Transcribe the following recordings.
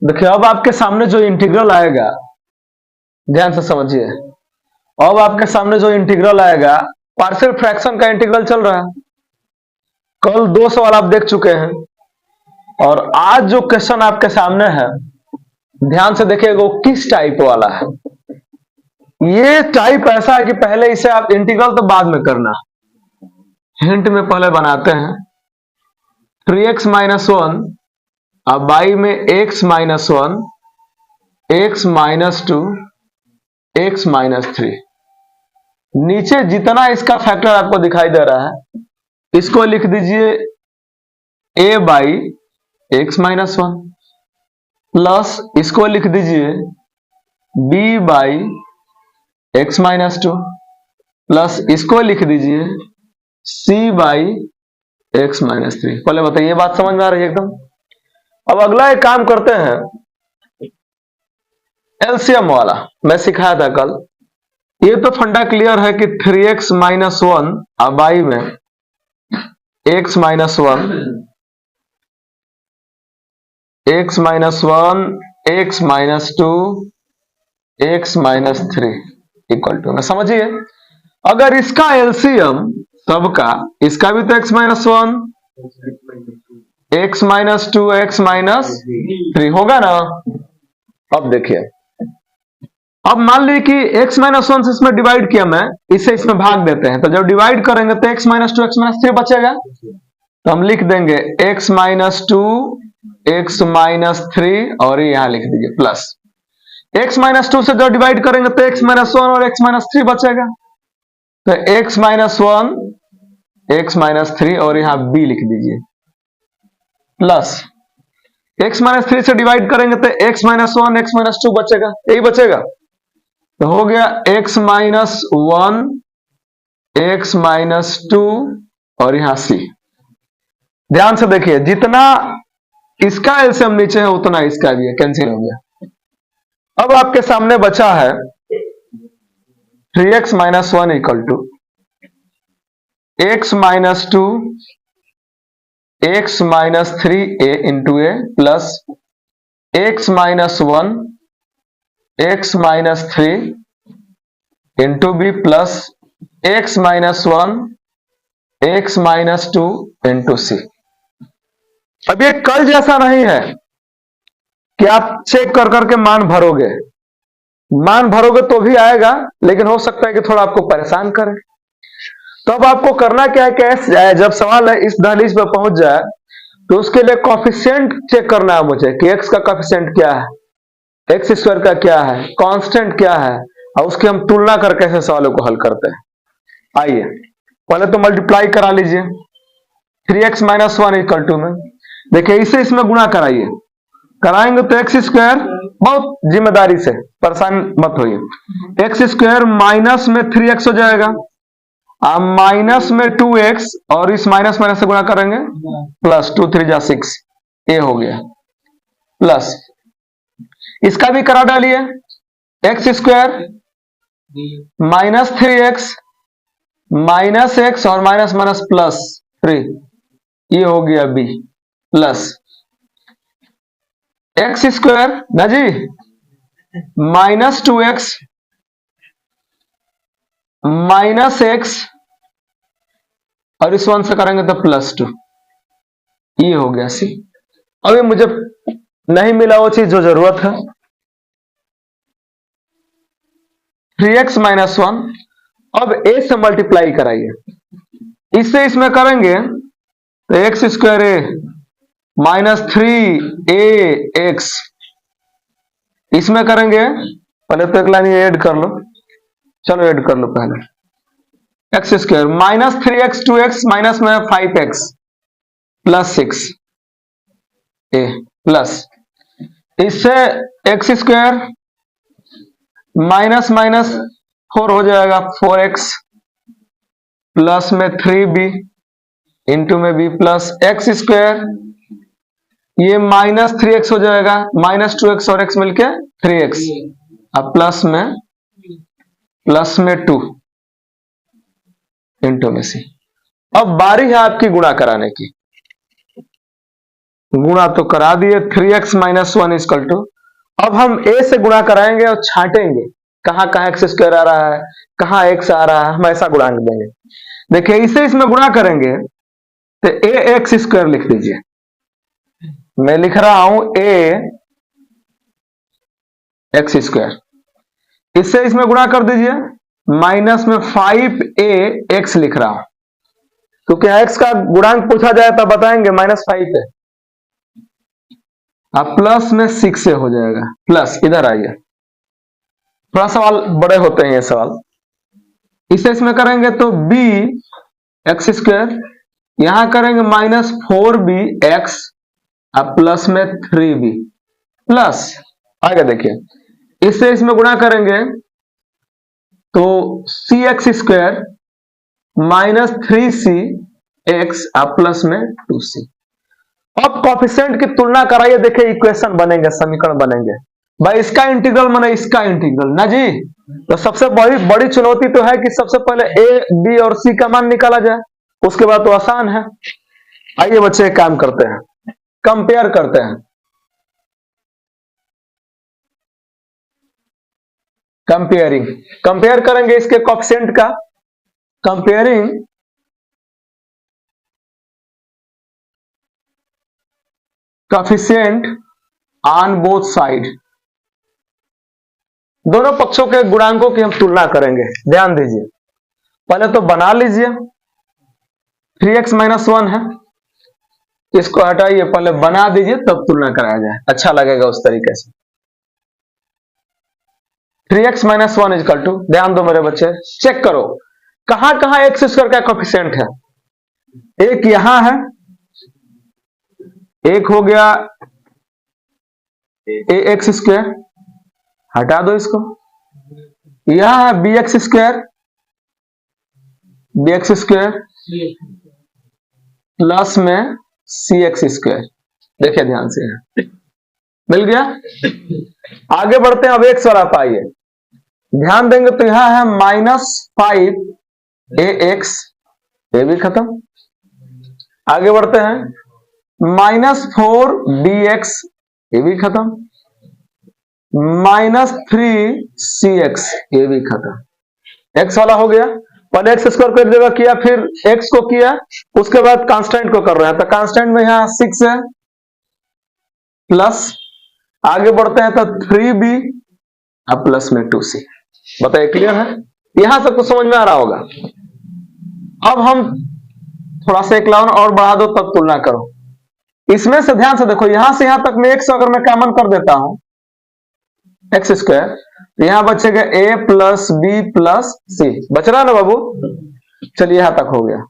देखिए अब आपके सामने जो इंटीग्रल आएगा, ध्यान से समझिए। अब आपके सामने जो इंटीग्रल आएगा, पार्शियल फ्रैक्शन का इंटीग्रल चल रहा है। कल 2 सवाल आप देख चुके हैं और आज जो क्वेश्चन आपके सामने है, ध्यान से देखिएगा वो किस टाइप वाला है। ये टाइप ऐसा है कि पहले इसे आप इंटीग्रल तो बाद में करना, हिंट में पहले बनाते हैं। 3x माइनस 1 अब y में x minus 1, x minus 2, x minus 3। नीचे जितना इसका फैक्टर आपको दिखाई दे रहा है, इसको लिख दीजिए a by x minus 1 plus इसको लिख दीजिए b by x minus 2 plus इसको लिख दीजिए c बाई एक्स माइनस 3। पहले बताइए ये बात समझ में आ रही है एकदम। अब अगला एक काम करते हैं, एलसीएम वाला मैं सिखाया था कल। ये तो फंडा क्लियर है कि 3x माइनस 1 अब y में x minus 1, x minus 1, x minus 2, x minus 3 equal to, समझिए अगर इसका एलसीएम सबका, इसका भी तो x minus 1, x minus 2, x minus 3 होगा ना। अब देखिए, अब मान लीजिए कि x माइनस 1 से इसमें डिवाइड किया, मैं इसे इसमें भाग देते हैं, तो जब डिवाइड करेंगे तो x माइनस 2, x माइनस 3 बचेगा। तो हम लिख देंगे x माइनस 2, x माइनस 3 और यहां लिख दीजिए प्लस। x माइनस 2 से जब डिवाइड करेंगे तो x माइनस 1 और x माइनस 3 बचेगा। तो x माइनस 1, x माइनस 3 और यहां b लिख दीजिए प्लस x माइनस 3 से डिवाइड करेंगे तो x माइनस 1, x माइनस 2 बचेगा, यही बचेगा। तो हो गया x माइनस 1, x माइनस 2 और यहां c। ध्यान से देखिए, जितना इसका एलसीएम नीचे है उतना इसका भी है, कैंसिल हो गया। अब आपके सामने बचा है 3x minus 1 equal to x minus 2, x minus 3a into A plus x minus 1, x minus 3 into B plus x minus 1, x minus 2 into C. अब ये कल जैसा नहीं है कि आप चेक कर करके मान भरोगे, मान भरोगे तो भी आएगा, लेकिन हो सकता है कि थोड़ा आपको परेशान करे। तो अब आपको करना क्या है कि जब सवाल है इस दहलीज पे पहुंच जाए तो उसके लिए कॉफिशिएंट चेक करना है मुझे कि x का कॉफिशिएंट क्या है, एक्स स्क्वायर का क्या है, कांस्टेंट क्या है, और उसकी हम तुलना करके ऐसे सवालों को हल करते हैं। आइए पहले तो मल्टीप्लाई करा लीजिए 3x माइनस 1 इक्वल टू में, देखिए इसे इसमें गुणा कराइए, कराएंगे तो एक्स स्क्वायर, बहुत जिम्मेदारी से परेशान मत होइए, एक्स स्क्वायर माइनस में 3x हो जाएगा, माइनस में 2x और इस माइनस माइनस से गुणा करेंगे प्लस 2 3 जा 6, ये हो गया प्लस इसका भी करा डालिए x square minus 3x minus x और माइनस माइनस प्लस 3, ये हो गया b प्लस एक्स स्क्वायर ना जी माइनस 2x माइनस x और इस 1 से करेंगे तो प्लस 2, ये हो गया सी। अभी मुझे नहीं मिला वो चीज जो जरूरत है, 3x माइनस 1। अब a से मल्टीप्लाई कराइए, इससे इसमें करेंगे तो एक्स स्क्वायर ए माइनस 3ax, इसमें करेंगे पहले तो एक लाइन ये ऐड कर लो, चलो ऐड कर लो पहले, x square minus 3x 2x minus में 5x प्लस 6 ए प्लस इससे एक्स स्क्वायर माइनस माइनस 4 हो जाएगा 4x प्लस में 3b इंटू में b प्लस एक्स स्क्वायर, ये माइनस 3x हो जाएगा, माइनस 2x और x मिलके 3x, अब प्लस में 2 इंटू में c। अब बारी है आपकी गुणा कराने की, गुणा तो करा दिए, 3x माइनस 1 इक्वल टू, अब हम a से गुणा कराएंगे और छांटेंगे कहां कहां एक्स स्क्वायर आ रहा है, कहां x आ रहा है, हम ऐसा गुणांक देंगे। देखिए इसे इसमें गुणा करेंगे तो a एक्स स्क्वायर लिख दीजिए, मैं लिख रहा हूं a एक्स स्क्वायर, इससे इसमें गुणा कर दीजिए, माइनस में 5a एक्स लिख रहा हूं, क्योंकि x का गुणांक पूछा जाए तब बताएंगे -5 है, अब प्लस में 6 से हो जाएगा, प्लस इधर आइए, थोड़ा सवाल बड़े होते हैं ये सवाल, इसे इसमें करेंगे तो b एक्स स्क्वायर, यहां करेंगे -4b एक्स, अब प्लस में 3b प्लस आगे देखिए इससे इसमें गुणा करेंगे तो c x square -3c x, अब प्लस में 2c। अब कोफिशिएंट की तुलना कराइए, देखिए इक्वेशन बनेंगे, समीकरण बनेंगे। भाई इसका इंटीग्रल माने इसका इंटीग्रल ना जी, तो सबसे बड़ी चुनौती तो है कि सबसे पहले a b और c का मान निकाला जाए, उसके बाद तो आसान है। आइए बच्चे एक काम करते हैं, कंपेयर करते हैं, कंपेयर करेंगे इसके कोफिशिएंट का, comparing coefficient on both side, दोनों पक्षों के गुणांकों की हम तुलना करेंगे। ध्यान दीजिए, पहले तो बना लीजिए, 3x माइनस 1 है, इसको हटाइए, पहले बना दीजिए तब तुलना कराया जाए, अच्छा लगेगा उस तरीके से। 3x माइनस 1 इक्वल टू, ध्यान दो मेरे बच्चे, चेक करो कहां कहां एक्स स्क्वायर का कोफिशिएंट है, एक यहां है, एक हो गया ए एक्स स्क्वायर, हटा दो इसको, यह है बी एक्स स्क्वायर प्लस में सी एक्स स्क्वायर, देखिए ध्यान से मिल गया। आगे बढ़ते हैं, अब एक्स वाला पाइए, ध्यान देंगे तो यहां है -5 ए एक्स, ये भी खत्म। आगे बढ़ते हैं, -4 बी एक्स, ये भी खत्म, -3 सी एक्स, ये भी खत्म। एक्स वाला हो गया, पहले एक्स स्क्वायर को एक जगह किया, फिर एक्स को किया, उसके बाद कांस्टेंट को कर रहे हैं, तो कांस्टेंट में यहां 6 है प्लस, आगे बढ़ते हैं तो 3b अब प्लस में 2c। बताइए क्लियर है, यहां से कुछ समझ में आ रहा होगा। अब हम थोड़ा सा एक लाइन और बढ़ा दो तब तुलना करो, इसमें से ध्यान से देखो, यहां से यहां तक में एक्स अगर मैं कॉमन कर देता हूं एक्स स्क्वायर, तो यहां बचेगा a प्लस बी प्लस सी, बच रहा है ना बाबू, चलिए यहां तक हो गया।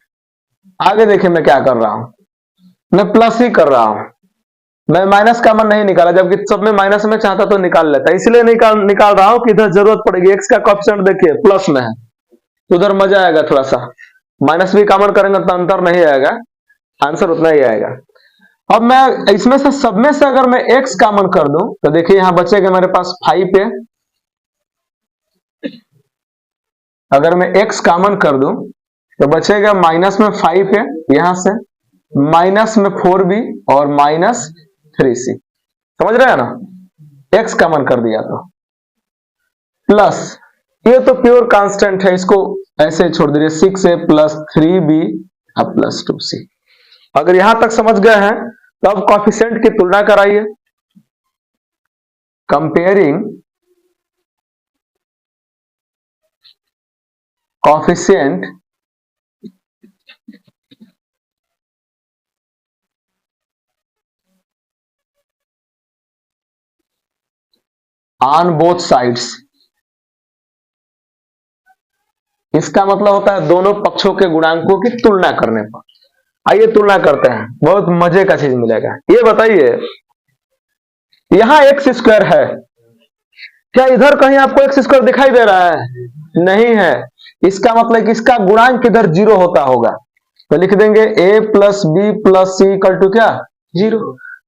आगे देखिए मैं क्या कर रहा हूं, मैं प्लस ही कर रहा हूं, मैं माइनस कॉमन नहीं निकाला, जबकि सब में माइनस में चाहता तो निकाल लेता, इसलिए निकाल रहा हूं कि इधर जरूरत पड़ेगी। एक्स का कोएफिशिएंट देखिए प्लस में है, तो उधर मजा आएगा थोड़ा सा, माइनस भी कॉमन करेंगे तो अंतर नहीं आएगा, आंसर उतना ही आएगा। अब मैं इसमें से सब में से अगर मैं x कॉमन कर दूं तो देखिए यहां बचेगा मेरे पास 5 है, अगर मैं x कॉमन कर दूं तो बचेगा माइनस में 5 है, यहां से माइनस में 4b और -3c, समझ रहे हैं ना, x कॉमन कर दिया तो प्लस, ये तो प्योर कांस्टेंट है, इसको ऐसे छोड़ दीजिए, 6a प्लस 3b अब प्लस 2c। अगर यहां तक समझ गए हैं तो अब कोफिशिएंट की तुलना कराइए, comparing coefficient on both sides, इसका मतलब होता है दोनों पक्षों के गुणांकों की तुलना करने पर। आइए तुलना करते हैं, बहुत मजे का चीज मिलेगा। ये बताइए यहां एक्स स्क्वायर है, क्या इधर कहीं आपको एक्स स्क्वायर दिखाई दे रहा है? नहीं है, इसका मतलब कि इसका गुणांक इधर 0 होता होगा, तो लिख देंगे a plus b plus c equal to क्या 0।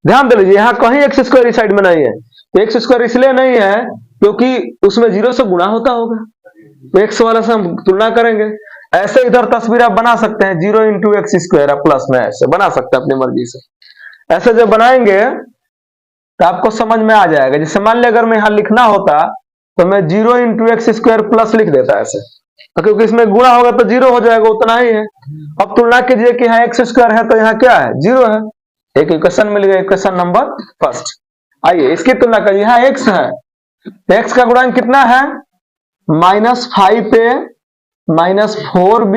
ध्यान दे लीजिए, यहां कहीं एक्स स्क्वायर इस साइड में नहीं है, तो एक्स स्क्वायर इसलिए नहीं है क्योंकि उसमें 0 से गुणा होता होगा, तो एक्स वाला से हम तुलना करेंगे। ऐसे इधर तस्वीर आप बना सकते हैं, 0 इंटू एक्स स्क्वायर प्लस में, ऐसे बना सकते हैं अपनी मर्जी से। ऐसे जब बनाएंगे तो आपको समझ में आ जाएगा। जैसे मान लिया अगर मैं यहां लिखना होता तो मैं 0 इंटू एक्स स्क्वायर प्लस लिख देता ऐसे, तो क्योंकि इसमें गुणा होगा तो 0 हो जाएगा, उतना ही है। अब तुलना कीजिए कि यहाँ एक्स स्क्वायर है तो यहाँ क्या है, 0 है। एक इक्वेशन मिल गया, इक्वेशन नंबर फर्स्ट। आइए इसकी तुलना करिए, यहाँ एक्स है तो एक्स का गुणांक कितना है, -5a -4b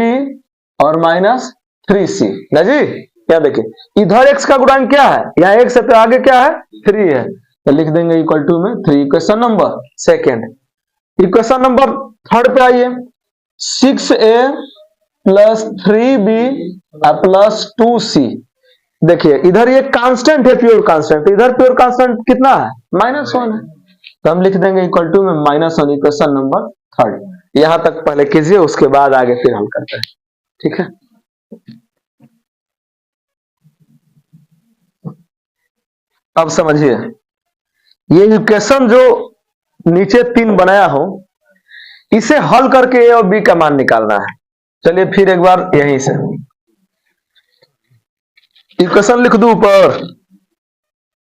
और -3c ना जी। क्या देखिए इधर एक्स का गुणांक क्या है, यहाँ एक्स है तो आगे क्या है 3 है, तो लिख देंगे इक्वल टू में 3। Equation number second. Equation number third पे आइए, 6a + 3b + 2c। देखिए इधर ये कांस्टेंट है, प्योर कांस्टेंट, इधर प्योर कांस्टेंट कितना है, -1 है, तो हम लिख देंगे इक्वल टू में -1। Equation number third. यहां तक पहले कीजिए, उसके बाद आगे फिर हल करते हैं, ठीक है। अब समझिए ये इक्वेशन जो नीचे 3 बनाया हो, इसे हल करके ए और बी का मान निकालना है। चलिए फिर एक बार यहीं से इक्वेशन लिख दूं ऊपर।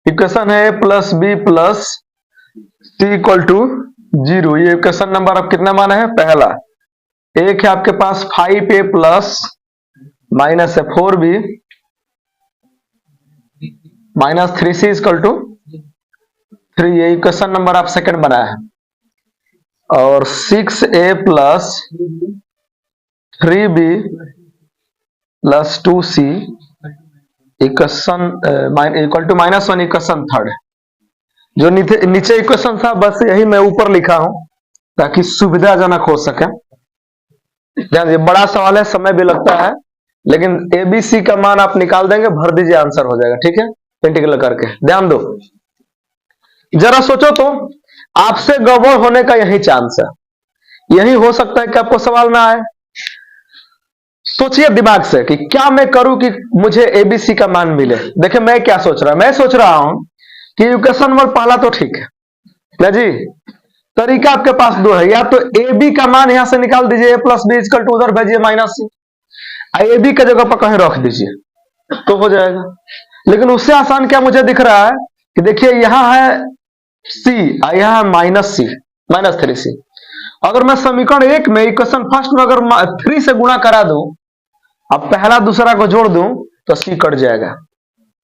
इक्वेशन है a + b + c = 0। ये इक्वेशन नंबर अब कितना माना है, पहला। एक है आपके पास 5a + -4b -3c = 3। ये इक्वेशन नंबर आप सेकंड बनाया है। और 6a + 3b + 2c equation -1 equation third. जो नीचे इक्वेशन था बस यही मैं ऊपर लिखा हूं ताकि सुविधाजनक हो सके। ध्यान दीजिए, बड़ा सवाल है, समय भी लगता है, लेकिन एबीसी का मान आप निकाल देंगे, भर दीजिए, आंसर हो जाएगा, ठीक है। इंटीग्रल करके ध्यान दो, जरा सोचो तो आपसे गड़बड़ होने का यही चांस है। यही हो सकता है कि आपको सवाल ना आए। सोचिए दिमाग से कि क्या मैं करूं कि मुझे एबीसी का मान मिले। देखिए मैं क्या सोच रहा हूं, मैं सोच रहा हूं कि इक्वेशन नंबर पहला तो ठीक है ना जी। तरीका आपके पास दो है, या तो ए बी का मान यहां से निकाल दीजिए, a + b = उधर भेजिए -c, ए बी का जगह पर कहीं रख दीजिए तो हो जाएगा। लेकिन उससे आसान क्या मुझे दिख रहा है कि देखिए यहां है c और यहां है -c -3c। अगर मैं समीकरण 1 में इक्वेशन फर्स्ट में अगर 3 से गुणा करा दूं, अब पहला दूसरा को जोड़ दूं तो c कट जाएगा।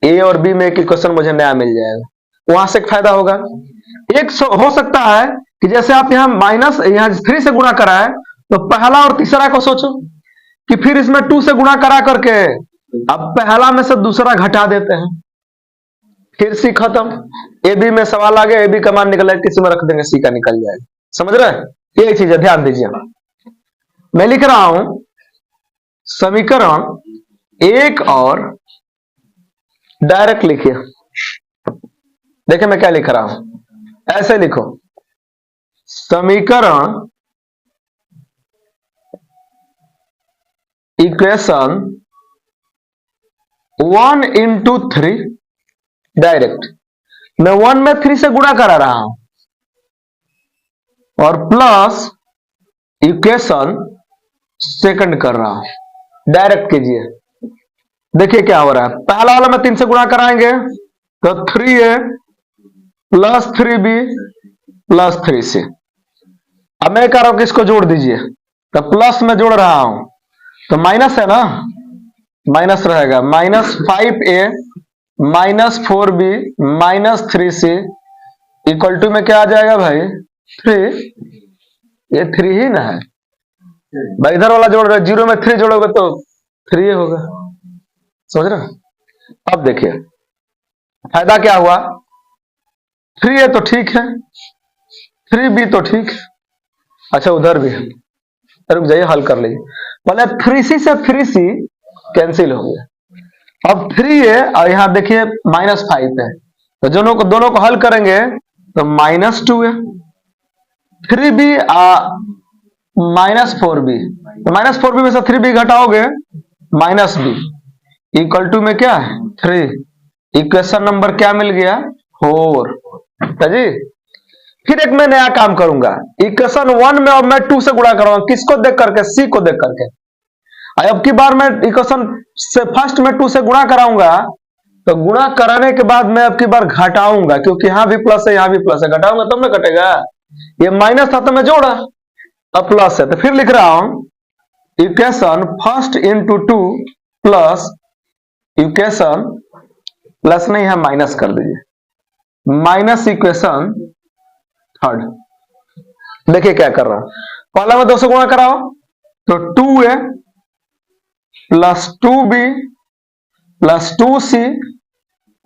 ए और बी में एक इक्वेशन मुझे नया मिल जाएगा, वहां से एक फायदा होगा। एक हो सकता है कि जैसे आप यहाँ 3 से गुणा कराए तो पहला और तीसरा को सोचो कि फिर इसमें 2 से गुणा करा करके अब पहला में से दूसरा घटा देते हैं, फिर सी खत्म। ए बी में सवाल आ गया, ए बी का मान निकल जाएगा, किसी में रख देंगे सी का निकल जाएगा। समझ रहे हैं, यही चीज है, ध्यान दीजिए। मैं लिख रहा हूं समीकरण 1 और डायरेक्ट लिखिए। देखिए मैं क्या लिख रहा हूं, ऐसे लिखो, समीकरण इक्वेशन 1 × 3 डायरेक्ट। मैं 1 में 3 से गुणा करा रहा हूं और प्लस इक्वेशन सेकंड कर रहा हूं, डायरेक्ट कीजिए। देखिए क्या हो रहा है, पहला वाला में 3 से गुणा कराएंगे तो 3a + 3b + 3c। अब मैं कह रहा हूं कि इसको जोड़ दीजिए, तो प्लस में जोड़ रहा हूं तो माइनस है ना, माइनस रहेगा, -5a -4b -3c = में क्या आ जाएगा भाई, 3। ये 3 ही ना है भाई, इधर वाला जोड़ रहे, 0 में 3 जोड़ोगे तो 3 होगा। समझ रहे। अब देखिए फायदा क्या हुआ, 3a तो ठीक है, 3b तो ठीक है, अच्छा उधर भी है, रुक जाइए हल कर लीजिए। पहले 3c से 3c कैंसिल हो गया, अब 3a और यहां देखिए -5 है, तो दोनों को हल करेंगे तो -2a, 3b -4b, तो -4b में से 3b घटाओगे -b = में क्या है 3। इक्वेशन नंबर क्या मिल गया, 4 जी। फिर एक मैं नया काम करूंगा, इक्वेशन 1 में अब मैं 2 से गुणा करूंगा, किसको देख करके, c को देख करके। अब की बार मैं इक्वेशन से फर्स्ट में 2 से गुणा कराऊंगा तो गुणा कराने के बाद मैं अब की बार घटाऊंगा, क्योंकि यहां भी प्लस है, यहां भी प्लस है, घटाऊंगा तब ना कटेगा। ये माइनस था तो मैं जोड़ा, अब प्लस है तो फिर लिख रहा हूं equation first into two plus equation, plus नहीं है माइनस कर दीजिए, माइनस इक्वेशन थर्ड। देखिए क्या कर रहा हूं, पहला में 2 से गुणा कराओ तो 2a plus 2b plus 2c,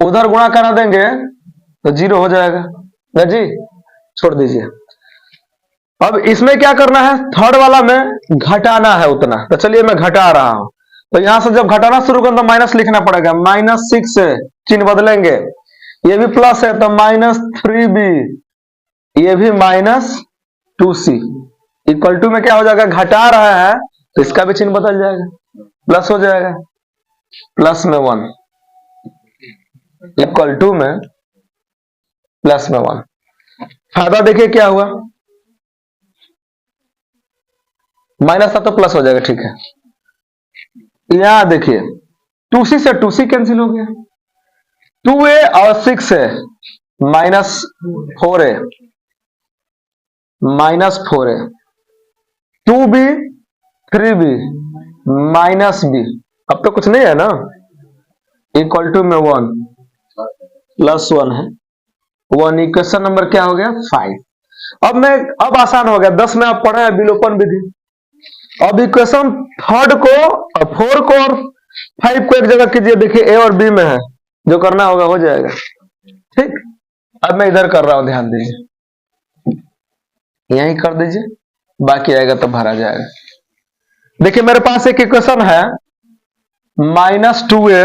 उधर गुणा करा देंगे तो 0 हो जाएगा ना जी, छोड़ दीजिए। अब इसमें क्या करना है, थर्ड वाला में घटाना है उतना, तो चलिए मैं घटा रहा हूं। तो यहां से जब घटाना शुरू करें तो माइनस लिखना पड़ेगा, -6 से चिन्ह बदलेंगे, ये भी प्लस है तो -3b, ये भी -2c, इक्वल टू में क्या हो जाएगा, घटा रहा है तो इसका भी चिन्ह बदल जाएगा, प्लस हो जाएगा, प्लस में 1, इक्वल टू में प्लस में 1। फायदा देखिए क्या हुआ, माइनस था तो प्लस हो जाएगा, ठीक है। यहां देखिए 2c से 2c कैंसिल हो गया, 2a और 6 है -4a, -4a, 2b 3b -b, अब तो कुछ नहीं है ना, इक्वल टू में 1 प्लस 1 है 1, इक्वेशन नंबर क्या हो गया 5। अब आसान हो गया, 10 में आप पढ़े हैं विलोपन विधि। अब इक्वेशन थर्ड को 4 को और 5 को एक जगह कीजिए, देखिए ए और बी में है, जो करना होगा हो जाएगा, ठीक। अब मैं इधर कर रहा हूं, ध्यान दीजिए, यहीं कर दीजिए, बाकी आएगा तो भरा जाएगा। देखिए मेरे पास एक इक्वेशन है -2a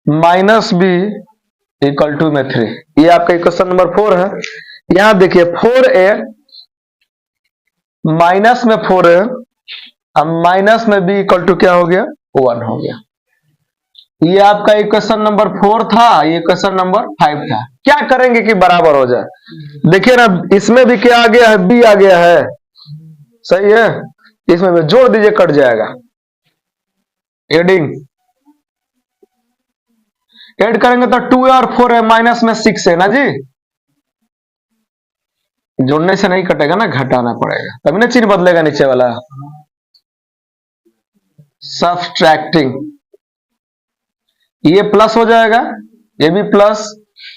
-b इक्वल टू में 3, ये आपका इक्वेशन नंबर 4 है। यहां देखिए 4a माइनस में 4a अब माइनस में b इक्वल टू क्या हो गया 1 हो गया। ये आपका इक्वेशन नंबर 4 था, ये इक्वेशन नंबर 5 था। क्या करेंगे कि बराबर हो जाए, देखिए ना इसमें भी क्या आ गया है, b आ गया है, सही है, इसमें भी जोड़ दीजिए कट जाएगा, एडिंग ऐड करेंगे तो 2 और 4 है, माइनस में 6 है ना जी, जोड़ने से नहीं कटेगा ना, घटाना पड़ेगा तभी ना चिन्ह बदलेगा नीचे वाला, सब्ट्रैक्टिंग, ये प्लस हो जाएगा, ये भी प्लस,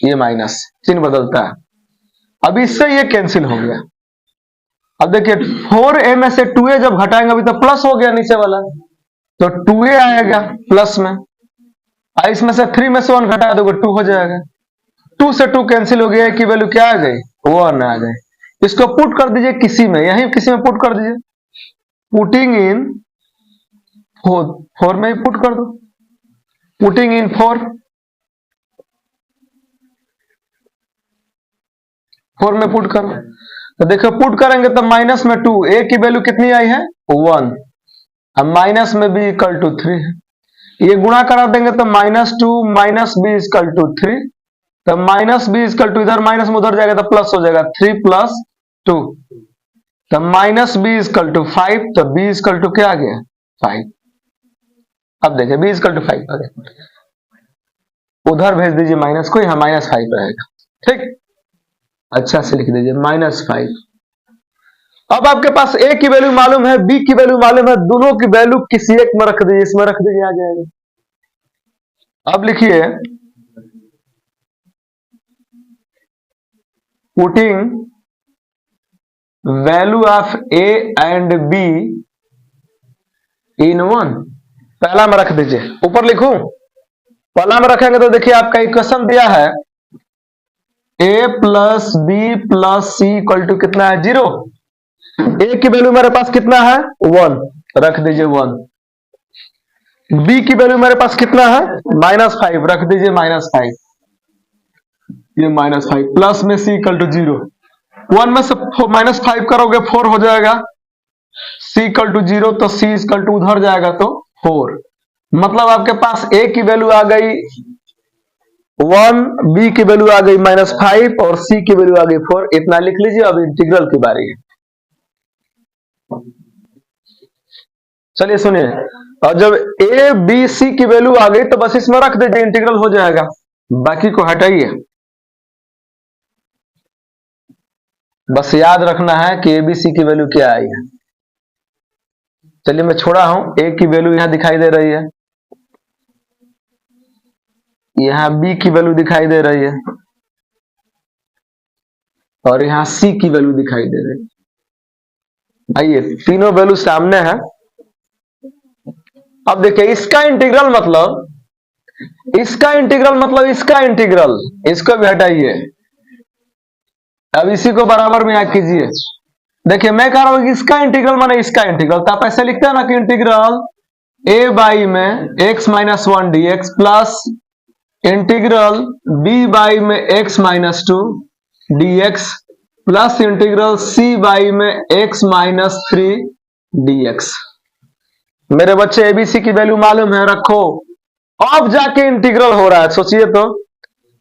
ये माइनस, चिन्ह बदलता है। अब इससे ये कैंसिल हो गया। अब देखिए 4a में से 2a जब घटाएंगे अभी तो प्लस हो गया नीचे वाला, तो 2a आएगा प्लस में, इसमें से 3 में से 1 घटा दोगे 2 हो जाएगा, 2 से 2 कैंसिल हो गया, की वैल्यू क्या आ गई 1 आ गई। इसको पुट कर दीजिए किसी में, यही किसी में पुट कर दीजिए, पुटिंग इन 4 में ही पुट कर दो, पुटिंग इन 4 में पुट करो, तो देखो पुट करेंगे तो माइनस में 2, a की वैल्यू कितनी आई है 1, अब माइनस में b इक्वल टू 3 है, ये गुणा करा देंगे तो -2 -b इक्वल टू 3, तो -b इक्वल टू इधर माइनस में उधर जाएगा तो प्लस हो जाएगा, 3 + 2, तो -b इक्वल टू 5, तो b इक्वल टू क्या आ गया 5। अब देखिए b इक्वल टू 5 आ गया, उधर भेज दीजिए माइनस को, यहाँ -5 रहेगा, ठीक, अच्छा से लिख दीजिए -5। अब आपके पास a की वैल्यू मालूम है, b की वैल्यू मालूम है, दोनों की वैल्यू किसी एक में रख दीजिए, इसमें रख दीजिए, आ जाएगा। अब लिखिए putting value of a and b इन 1, पहला में रख दीजिए, ऊपर लिखूं, पहला में रखेंगे तो देखिए आपका इक्वेशन दिया है a + b + c equal to कितना है 0, a की वैल्यू मेरे पास कितना है 1, रख दीजिए 1, b की वैल्यू मेरे पास कितना है -5, रख दीजिए -5, ये -5, प्लस में c इक्वल टू 0, 1 में से -5 करोगे 4 हो जाएगा, c इक्वल टू 0 तो c इक्वल टू उधर जाएगा तो 4, मतलब आपके पास a की वैल्यू आ गई 1, b की वैल्यू आ गई -5 और c की वैल्यू आ गई 4, इतना लिख लीजिए। अब इंटीग्रल की बारी है, चलिए सुनिए, और जब ए बी सी की वैल्यू आ गई तो बस इसमें रख दीजिए, इंटीग्रल हो जाएगा, बाकी को हटाइए। बस याद रखना है कि ए बी सी की वैल्यू क्या आई है। चलिए मैं छोड़ा हूं, ए की वैल्यू यहां दिखाई दे रही है, यहां बी की वैल्यू दिखाई दे रही है, और यहां सी की वैल्यू दिखाई दे रही है। आइए तीनों वैल्यू सामने है। अब देखिए इसका इंटीग्रल मतलब, इसका इंटीग्रल मतलब इसका इंटीग्रल, इसको भी हटाइए। अब इसी को बराबर में याद कीजिए। देखिए मैं कह रहा हूं कि इसका इंटीग्रल माने इसका इंटीग्रल, तो आप ऐसे लिखते हैं ना कि इंटीग्रल ए बाई में x minus one d x plus integral B by में x minus two d x plus integral C by में x minus three d x. मेरे बच्चे एबीसी की वैल्यू मालूम है, रखो। अब जाके इंटीग्रल हो रहा है, सोचिए तो।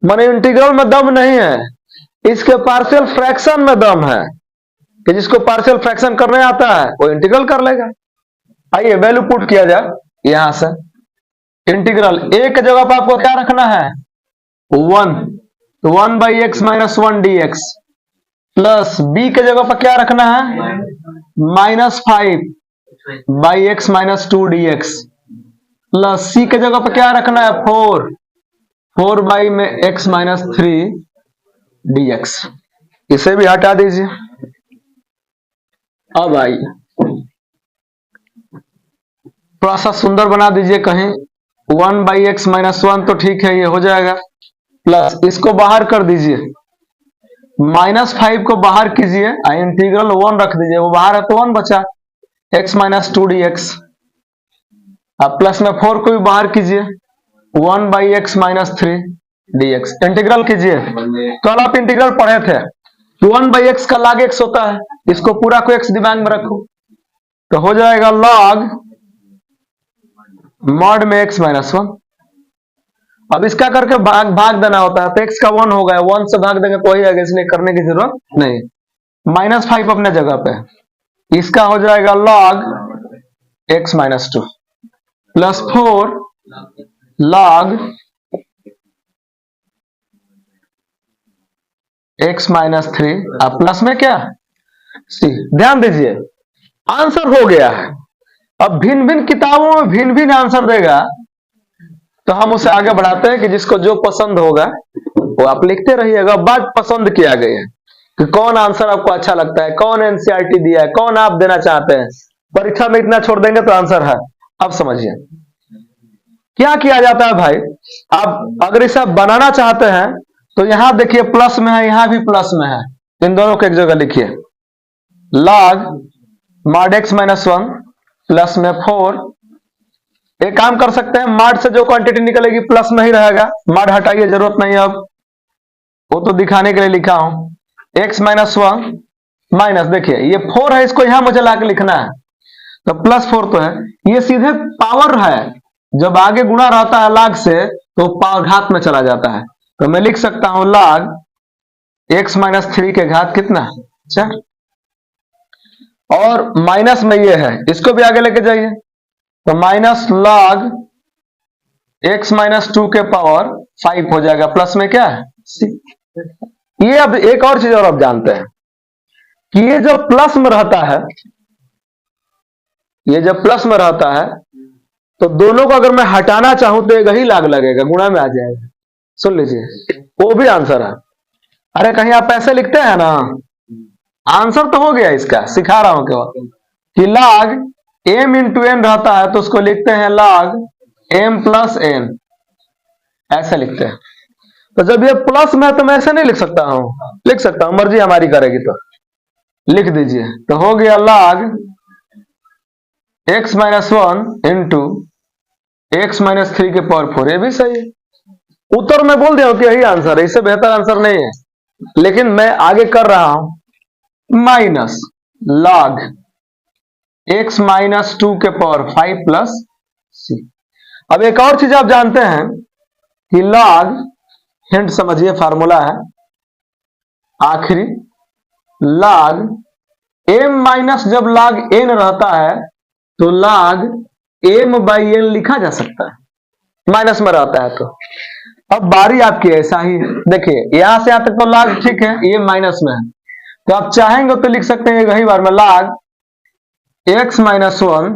माने इंटीग्रल में दम नहीं है, इसके पार्शियल फ्रैक्शन में दम है, कि जिसको पार्शियल फ्रैक्शन करने आता है वो इंटीग्रल कर लेगा। आइए वैल्यू पुट किया जाए यहां से। इंटीग्रल ए के जगह पर आपको क्या रखना है, वन, तो one by x minus one d x plus B के जगह पर क्या रखना है, minus five by x minus two d x plus C के जगह पर क्या रखना है, फोर, फोर बाई में x minus three d x. इसे भी हटा दीजिए। अब आइए थोड़ा सा सुंदर बना दीजिए कहीं, one by x minus one तो ठीक है, ये हो जाएगा, प्लस इसको बाहर कर दीजिए, माइनस फाइव को बाहर कीजिए, इंटीग्रल वन रख दीजिए, वो बाहर है तो वन बचा, x minus two d x. अब प्लस में फोर को भी बाहर कीजिए, one by x minus three d x. Integral कीजिए। कल आप इंटीग्रल पढ़े थे, वन बाई एक्स का log एक्स होता है, इसको पूरा को एक्स दिमाग में रखो, तो हो जाएगा log मॉड में एक्स माइनस वन। अब इसका करके भाग देना होता है, तो एक्स का वन हो गया, वन से भाग देंगे तो वही आएगा, इसलिए करने की जरूरत नहीं। माइनस फाइव अपने जगह पे, इसका हो जाएगा log x minus two plus four log x minus three, अब प्लस में क्या सी। ध्यान दीजिए आंसर हो गया है। अब भिन्न भिन्न किताबों में भिन्न भिन्न आंसर देगा, तो हम उसे आगे बढ़ाते हैं कि जिसको जो पसंद होगा वो आप लिखते रहिएगा। बात पसंद किया गया है कि कौन आंसर आपको अच्छा लगता है, कौन एनसीईआरटी दिया है, कौन आप देना चाहते हैं। परीक्षा में इतना छोड़ देंगे तो आंसर है। अब समझिए क्या किया जाता है भाई। आप अगर इसे बनाना चाहते हैं तो यहां देखिए प्लस में है, यहां भी प्लस में है, इन दोनों को एक जगह लिखिए, log mod x minus one plus में फोर। एक काम कर सकते हैं, मॉड से जो क्वांटिटी निकलेगी प्लस में ही रहेगा, मॉड हटाइए, जरूरत नहीं है अब, वो तो दिखाने के लिए लिखा हूं। एक्स माइनस वन माइनस, देखिए ये फोर है, इसको यहां मुझे लाके लिखना है, तो प्लस फोर तो है, ये सीधे पावर है, जब आगे गुणा रहता है log से तो पावर घात में चला जाता है, तो मैं लिख सकता हूं log एक्स माइनस थ्री के घात कितना, चार। और माइनस में ये है, इसको भी आगे लेके जाइए, तो minus log x minus to के पावर फाइव हो जाएगा, प्लस में क्या है सी। ये अब एक और चीज और आप जानते हैं कि ये जब प्लस में रहता है, ये जब प्लस में रहता है तो दोनों को अगर मैं हटाना चाहूं तो एक ही log लगेगा, गुणा में आ जाएगा। सुन लीजिए वो भी आंसर है। अरे कहीं आप ऐसे लिखते हैं ना, आंसर तो हो गया इसका, सिखा रहा हूं केवल कि log m इंटू एन रहता है तो उसको लिखते हैं log m प्लस एन, ऐसे लिखते हैं। तो जब ये प्लस में है तो मैं ऐसे नहीं लिख सकता हूं, लिख सकता हूं, मर्जी हमारी करेगी तो लिख दीजिए, तो हो गया log x minus one into x minus three के पावर फोर। ये भी सही है, उत्तर में बोल दिया कि यही आंसर है, इससे बेहतर आंसर नहीं है, लेकिन मैं आगे कर रहा हूं minus log x minus to के पावर फाइव प्लस सी। अब एक और चीज आप जानते हैं कि log, हिंट समझिए, फार्मूला है आखिरी, log m माइनस जब log n रहता है तो log m बाई n लिखा जा सकता है, माइनस में रहता है तो। अब बारी आपकी ऐसा ही है, देखिए यहां से यहां तक तो log ठीक है, ये माइनस में है, तो आप चाहेंगे तो लिख सकते हैं वही बार में log x minus 1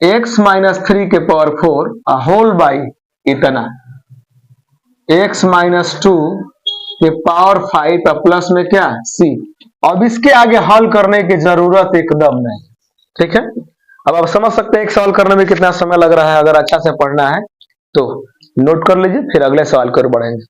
x minus 3 के पावर 4 होल बाई इतना x माइनस 2 के पावर 5 प्लस में क्या c। अब इसके आगे हल करने की जरूरत एकदम नहीं, ठीक है। अब आप समझ सकते हैं एक सवाल करने में कितना समय लग रहा है। अगर अच्छा से पढ़ना है तो नोट कर लीजिए, फिर अगले सवाल की ओर बढ़ेंगे।